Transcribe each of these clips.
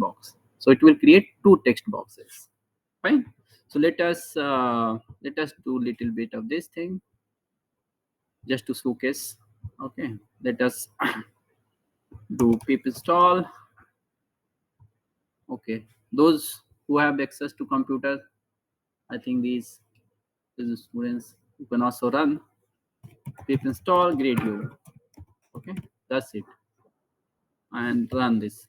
box. So it will create 2 text boxes. Fine. So let us do little bit of this thing just to showcase. Okay, let us do pip install. Okay, those who have access to computer, I think these students who can also run pip install Gradio. Okay, that's it, and run this.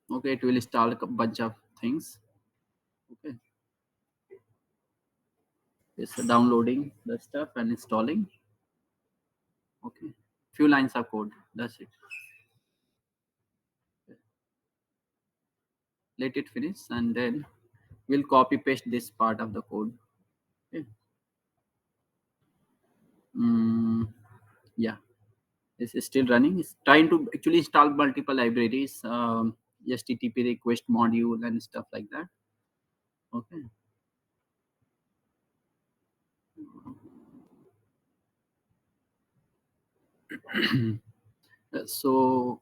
Okay, it will install a bunch of things. Okay, it's downloading the stuff and installing. Okay, few lines of code, that's it. Let it finish and then we'll copy paste this part of the code. Okay. Yeah, this is still running. It's trying to actually install multiple libraries, HTTP request module and stuff like that. Okay. So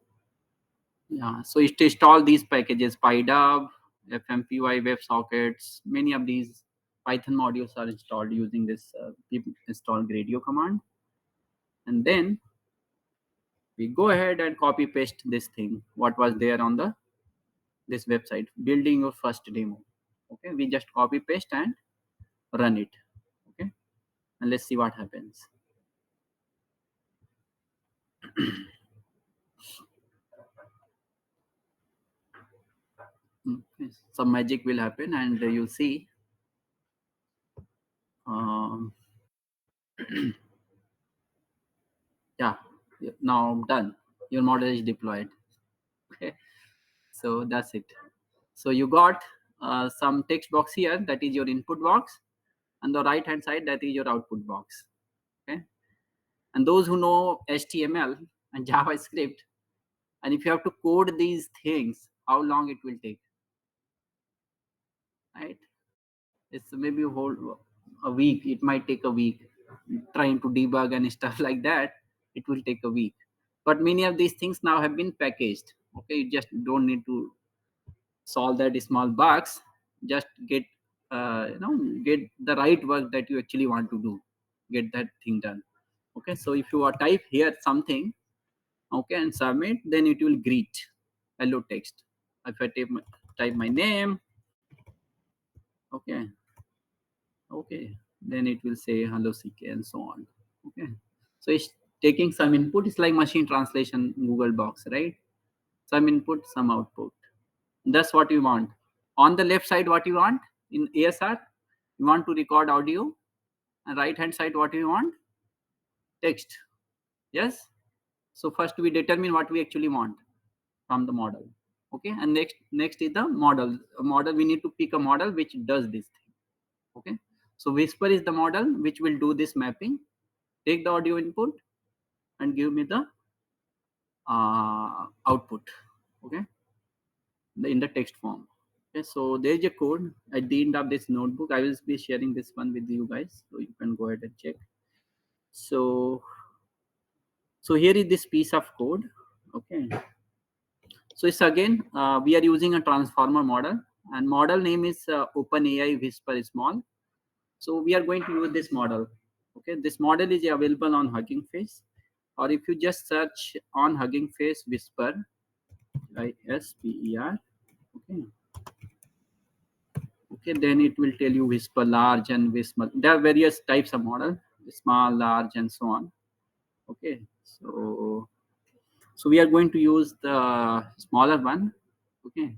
yeah, so it install these packages: PyDub, FMPY, WebSockets. Many of these Python modules are installed using this pip install Gradio command, and then we go ahead and copy paste this thing what was there on the this website, building your first demo. Okay, we just copy paste and run it. Okay, and let's see what happens. Okay, some magic will happen and you'll see. Yeah, now done, your model is deployed. Okay, so that's it. So you got some text box here, that is your input box, and the right hand side, that is your output box. Okay, and those who know HTML and JavaScript, and if you have to code these things, how long it will take, right? It's maybe a week. It might take a week trying to debug and stuff like that. It will take a week, but many of these things now have been packaged. Okay, you just don't need to solve that small bugs. Just get get the right work that you actually want to do, get that thing done. Okay, so if you are type here something, okay, and submit, then it will greet hello text. If I type my name, okay, okay, then it will say hello ck and so on. Okay, so it's taking some input. It's like machine translation Google box, right? Some input, some output. That's what you want. On the left side, what you want in ASR, you want to record audio, and right hand side, what you want? Text. Yes. So first we determine what we actually want from the model. Okay, and next is the model. A model, we need to pick a model which does this thing. Okay, so Whisper is the model which will do this mapping. Take the audio input and give me the output. Okay, in the text form. Okay, so there is a code at the end of this notebook. I will be sharing this one with you guys, so you can go ahead and check. So here is this piece of code. Okay, so it's again we are using a transformer model, and model name is OpenAI Whisper Small. So we are going to use this model. Okay, this model is available on Hugging Face, or if you just search on Hugging Face Whisper, ISPER. Okay, okay, then it will tell you Whisper large and Whisper. There are various types of model, small, large, and so on. Okay, so we are going to use the smaller one. Okay,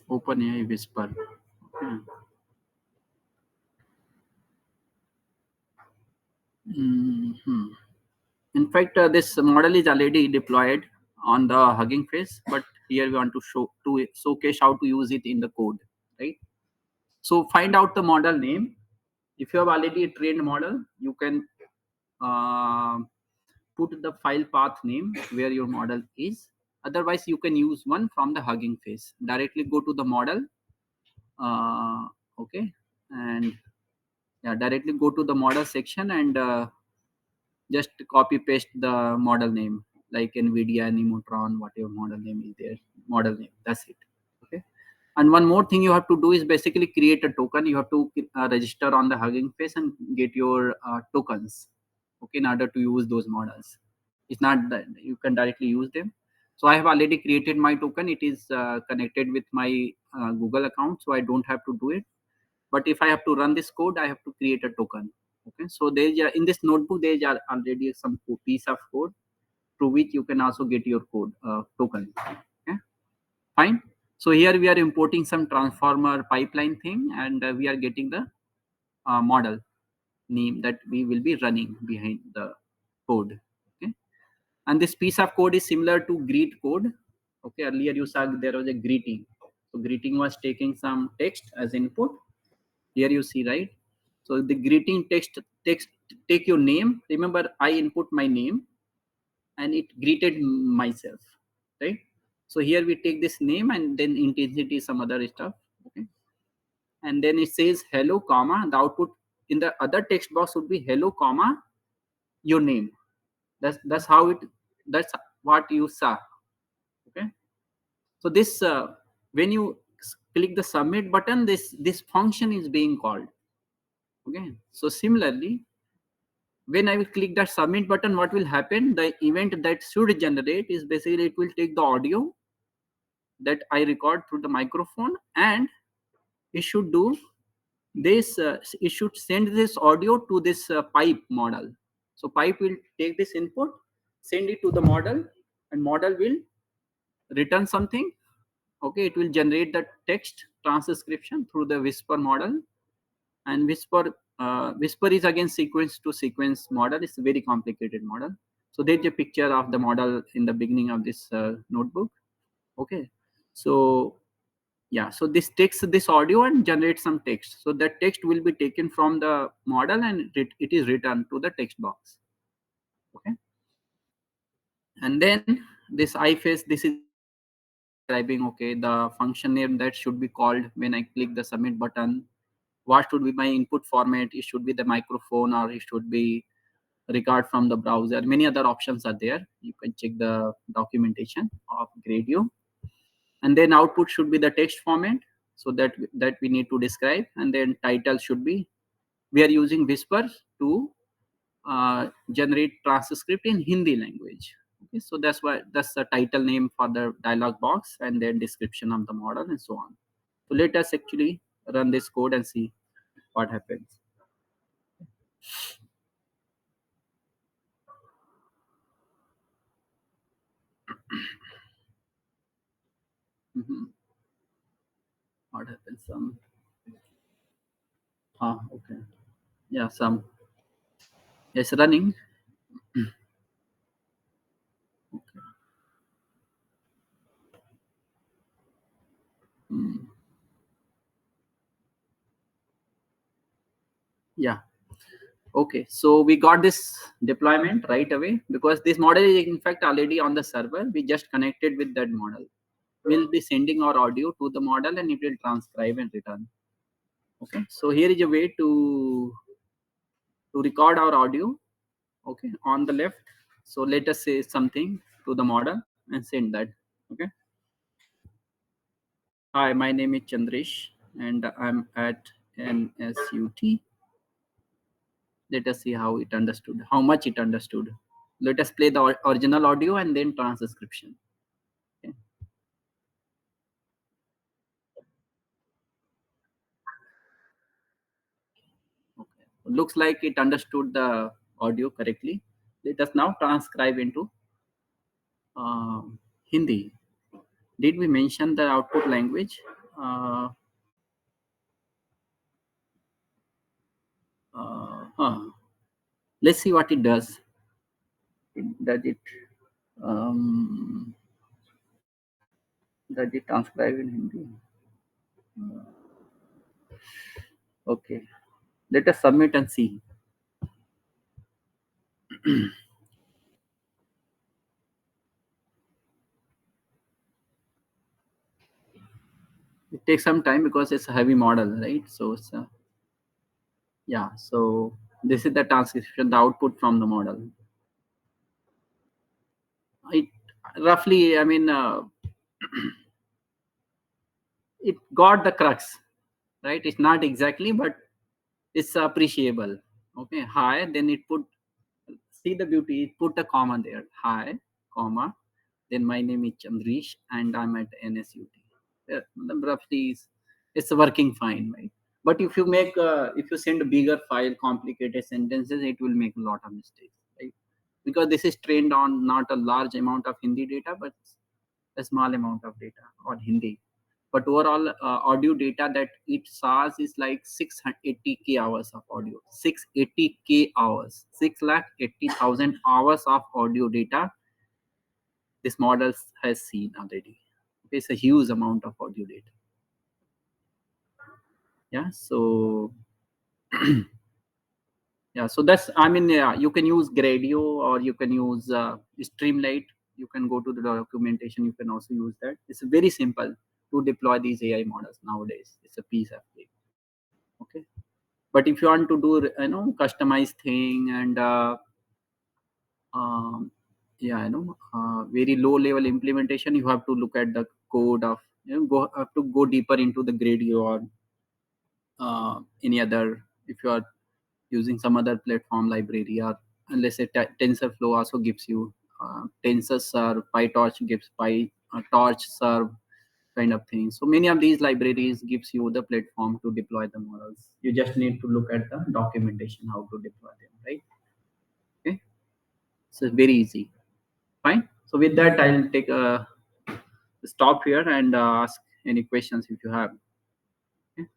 OpenAI Whisper. Okay. In fact, this model is already deployed on the Hugging Face, but here we want to showcase how to use it in the code, right? So find out the model name. If you have already a trained model, you can put the file path name where your model is. Otherwise, you can use one from the Hugging Face. Directly go to the model, okay, and Yeah, directly go to the model section and just copy paste the model name, like NVIDIA, Nemotron, whatever model name is there, model name. That's it. Okay. And one more thing you have to do is basically create a token. You have to register on the Hugging Face and get your tokens, okay, in order to use those models. It's not that you can directly use them. So I have already created my token. It is connected with my Google account, so I don't have to do it. But if I have to run this code, I have to create a token. Okay, so there is in this notebook there is already some piece of code through which you can also get your code token. Okay, fine. So here we are importing some transformer pipeline thing, and we are getting the model name that we will be running behind the code. Okay, and this piece of code is similar to greet code. Okay, earlier you saw there was a greeting. So greeting was taking some text as input. Here you see, right? So the greeting text take your name. Remember, I input my name and it greeted myself, right? So here we take this name and then intensity, some other stuff. Okay, and then it says hello comma. The output in the other text box would be hello comma your name. That's how it. That's what you saw. Okay. So this when you click the submit button, this function is being called. Okay. So similarly, when I will click that submit button, what will happen? The event that should generate is basically it will take the audio that I record through the microphone, and it should do this. It should send this audio to this pipe model. So pipe will take this input, send it to the model, and model will return something. Okay, it will generate the text transcription through the Whisper model, and Whisper is again sequence to sequence model. It's a very complicated model. So there's a picture of the model in the beginning of this notebook. Okay, so yeah, so this takes this audio and generates some text. So that text will be taken from the model and it is returned to the text box. Okay, and then this iFace, this is describing, okay, the function name that should be called when I click the submit button. What should be my input format? It should be the microphone, or it should be record from the browser. Many other options are there. You can check the documentation of Gradio. And then output should be the text format, so that we need to describe. And then title should be, we are using Whisper to generate transcript in Hindi language. Okay, so that's the title name for the dialog box, and then description of the model and so on. So let us actually run this code and see what happens. Mhm. What happens? Okay. Yeah, some. Yes, running. Okay. Mm. Yeah. Okay. So we got this deployment right away because this model is in fact already on the server. We just connected with that model. We'll be sending our audio to the model and it will transcribe and return. Okay. So here is a way to record our audio. Okay. On the left. So let us say something to the model and send that. Okay. Hi, my name is Chandresh and I'm at NSUT. Let us see how it understood, how much it understood. Let us play the original audio and then transcription. Okay. Okay. Looks like it understood the audio correctly. Let us now transcribe into uh, Hindi. Did we mention the output language? Uh, huh. Let's see what it does. Does it um, does it transcribe in Hindi? Okay. Let us submit and see. It takes some time because it's a heavy model, right? So it's Yeah, so this is the transcription, the output from the model. It roughly, I mean, it got the crux, right? It's not exactly, but it's appreciable. Okay, hi, then it put, see the beauty, it put a comma there, hi, comma, then my name is Chandrish and I'm at NSUT. Roughly, it's working fine, right? But if you send a bigger file, complicated sentences, it will make a lot of mistakes, right? Because this is trained on not a large amount of Hindi data, but a small amount of data on Hindi. But overall audio data that it SARS is like 680k hours of audio. 680k hours, 680,000 hours of audio data this model has seen already. Okay, it's a huge amount of audio data. Yeah, so yeah, so that's, I mean, yeah, you can use Gradio or you can use Streamlight. You can go to the documentation, you can also use that. It's very simple to deploy these AI models nowadays. It's a piece of cake. Okay, but if you want to do customized thing and um, yeah, very low level implementation, you have to look at the code of, go have to go deeper into the Gradio or any other, if you are using some other platform library, or let's say TensorFlow also gives you TensorServe, PyTorch gives Torch Serve kind of thing. So many of these libraries gives you the platform to deploy the models. You just need to look at the documentation how to deploy them, right? Okay, so very easy. Fine. So with that, I'll take a stop here and ask any questions if you have. Okay?